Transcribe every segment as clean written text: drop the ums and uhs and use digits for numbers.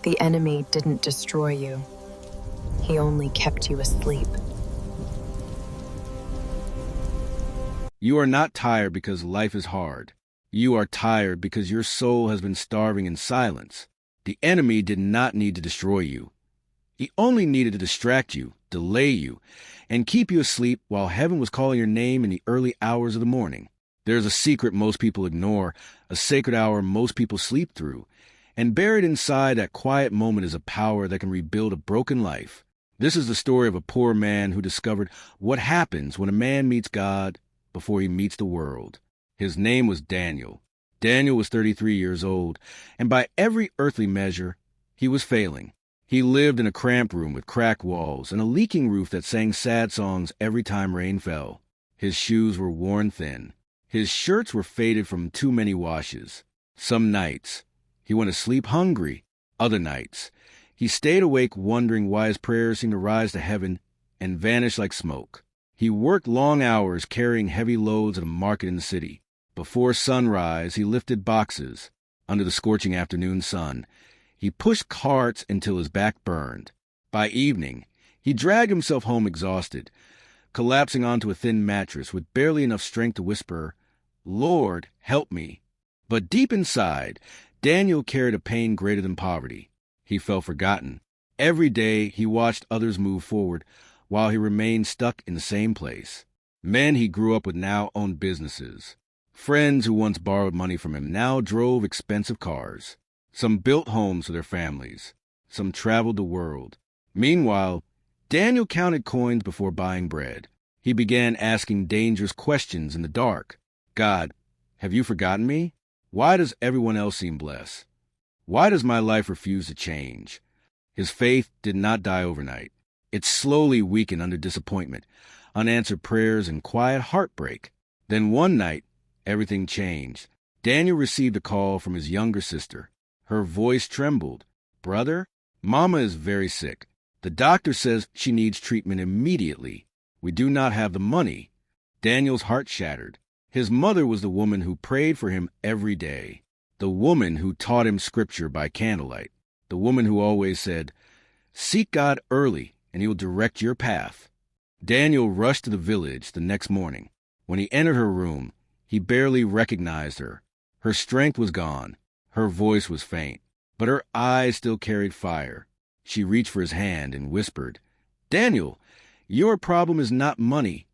The enemy didn't destroy you. He only kept you asleep. You are not tired because life is hard. You are tired because your soul has been starving in silence. The enemy did not need to destroy you. He only needed to distract you, delay you, and keep you asleep while heaven was calling your name in the early hours of the morning. There's a secret most people ignore, a sacred hour most people sleep through, and buried inside that quiet moment is a power that can rebuild a broken life. This is the story of a poor man who discovered what happens when a man meets God before he meets the world. His name was Daniel. Daniel was 33 years old, and by every earthly measure, he was failing. He lived in a cramped room with cracked walls and a leaking roof that sang sad songs every time rain fell. His shoes were worn thin. His shirts were faded from too many washes. Some nights, he went to sleep hungry. Other nights, he stayed awake wondering why his prayers seemed to rise to heaven and vanish like smoke. He worked long hours carrying heavy loads at a market in the city. Before sunrise, he lifted boxes under the scorching afternoon sun. He pushed carts until his back burned. By evening, he dragged himself home exhausted, collapsing onto a thin mattress with barely enough strength to whisper, "Lord, help me." But deep inside, Daniel carried a pain greater than poverty. He felt forgotten. Every day, he watched others move forward while he remained stuck in the same place. Men he grew up with now owned businesses. Friends who once borrowed money from him now drove expensive cars. Some built homes for their families. Some traveled the world. Meanwhile, Daniel counted coins before buying bread. He began asking dangerous questions in the dark. God, have you forgotten me? Why does everyone else seem blessed? Why does my life refuse to change? His faith did not die overnight. It slowly weakened under disappointment, unanswered prayers, and quiet heartbreak. Then one night, everything changed. Daniel received a call from his younger sister. Her voice trembled. "Brother, Mama is very sick. The doctor says she needs treatment immediately. We do not have the money." Daniel's heart shattered. His mother was the woman who prayed for him every day, the woman who taught him scripture by candlelight, the woman who always said, "Seek God early, and he will direct your path." Daniel rushed to the village the next morning. When he entered her room, he barely recognized her. Her strength was gone. Her voice was faint, but her eyes still carried fire. She reached for his hand and whispered, "Daniel, your problem is not money."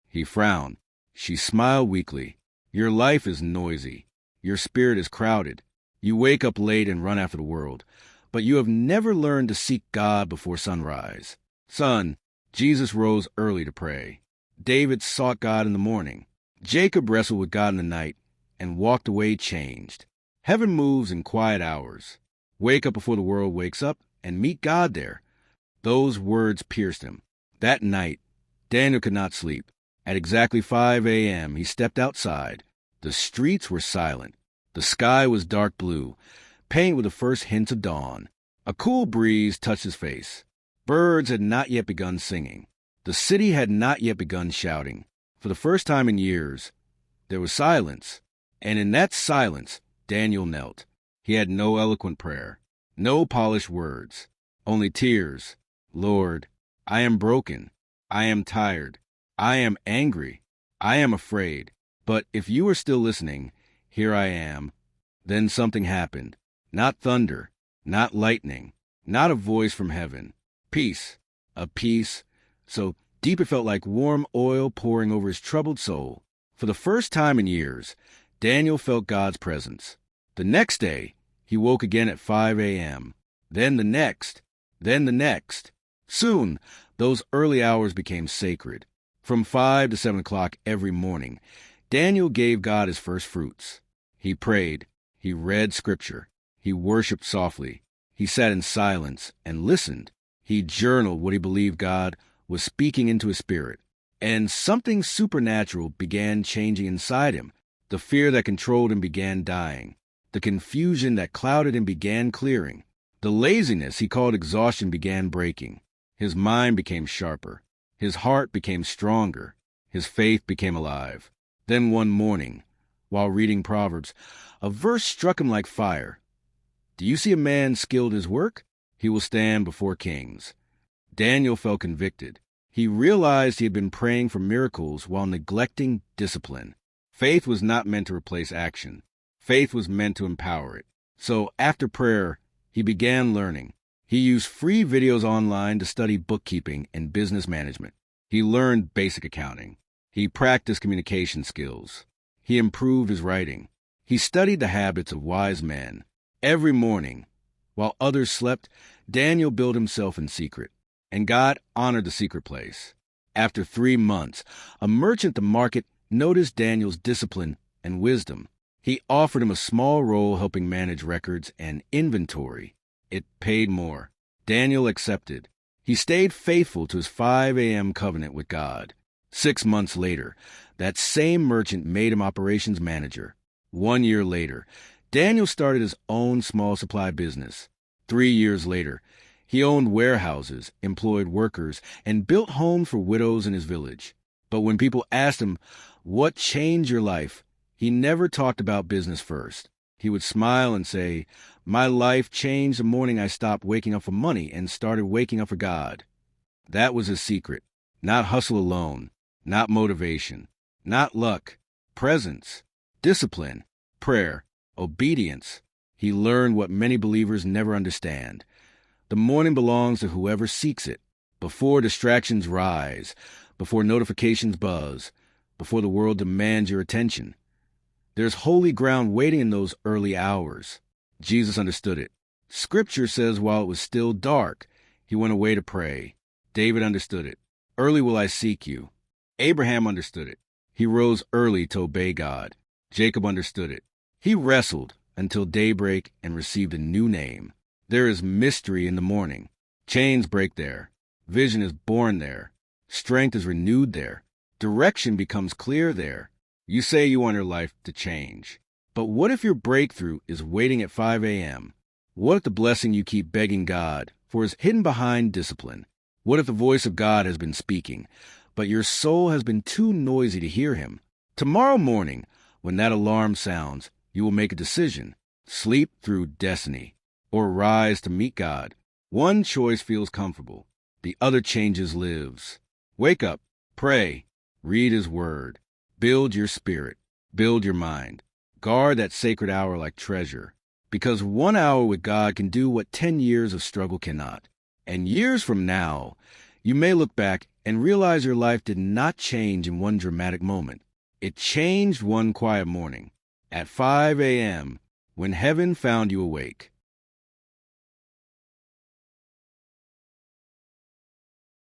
He frowned. She smiled weakly. "Your life is noisy. Your spirit is crowded. You wake up late and run after the world, but you have never learned to seek God before sunrise. Son, Jesus rose early to pray. David sought God in the morning. Jacob wrestled with God in the night and walked away changed. Heaven moves in quiet hours. Wake up before the world wakes up and meet God there." Those words pierced him. That night, Daniel could not sleep. At exactly 5 a.m., he stepped outside. The streets were silent. The sky was dark blue, painted with the first hints of dawn. A cool breeze touched his face. Birds had not yet begun singing. The city had not yet begun shouting. For the first time in years, there was silence. And in that silence, Daniel knelt. He had no eloquent prayer, no polished words, only tears. "Lord, I am broken. I am tired. I am angry. I am afraid. But if you are still listening, here I am." Then something happened. Not thunder, not lightning, not a voice from heaven. Peace, a peace so deep it felt like warm oil pouring over his troubled soul. For the first time in years, Daniel felt God's presence. The next day, he woke again at 5 a.m. Then the next. Then the next. Soon, those early hours became sacred. From 5 to 7 o'clock every morning, Daniel gave God his first fruits. He prayed. He read scripture. He worshiped softly. He sat in silence and listened. He journaled what he believed God was speaking into his spirit. And something supernatural began changing inside him. The fear that controlled him began dying. The confusion that clouded him began clearing. The laziness he called exhaustion began breaking. His mind became sharper. His heart became stronger. His faith became alive. Then one morning, while reading Proverbs, a verse struck him like fire. Do you see a man skilled at his work? He will stand before kings. Daniel felt convicted. He realized he had been praying for miracles while neglecting discipline. Faith was not meant to replace action. Faith was meant to empower it. So after prayer, he began learning. He used free videos online to study bookkeeping and business management. He learned basic accounting. He practiced communication skills. He improved his writing. He studied the habits of wise men. Every morning, while others slept, Daniel built himself in secret, and God honored the secret place. After 3 months, a merchant at the market noticed Daniel's discipline and wisdom. He offered him a small role helping manage records and inventory. It paid more. Daniel accepted. He stayed faithful to his 5 a.m. covenant with God. 6 months later, that same merchant made him operations manager. 1 year later, Daniel started his own small supply business. 3 years later, he owned warehouses, employed workers, and built homes for widows in his village. But when people asked him, "What changed your life?" he never talked about business first. He would smile and say, "My life changed the morning I stopped waking up for money and started waking up for God." That was his secret. Not hustle alone, not motivation, not luck, presence, discipline, prayer, obedience. He learned what many believers never understand. The morning belongs to whoever seeks it. Before distractions rise, before notifications buzz, before the world demands your attention. There's holy ground waiting in those early hours. Jesus understood it. Scripture says while it was still dark, he went away to pray. David understood it. Early will I seek you. Abraham understood it. He rose early to obey God. Jacob understood it. He wrestled until daybreak and received a new name. There is mystery in the morning. Chains break there. Vision is born there. Strength is renewed there. Direction becomes clear there. You say you want your life to change. But what if your breakthrough is waiting at 5 a.m.? What if the blessing you keep begging God for is hidden behind discipline? What if the voice of God has been speaking, but your soul has been too noisy to hear him? Tomorrow morning, when that alarm sounds, you will make a decision. Sleep through destiny, or rise to meet God. One choice feels comfortable. The other changes lives. Wake up, pray, read his word. Build your spirit. Build your mind. Guard that sacred hour like treasure. Because 1 hour with God can do what 10 years of struggle cannot. And years from now, you may look back and realize your life did not change in one dramatic moment. It changed one quiet morning. At 5 a.m., when heaven found you awake.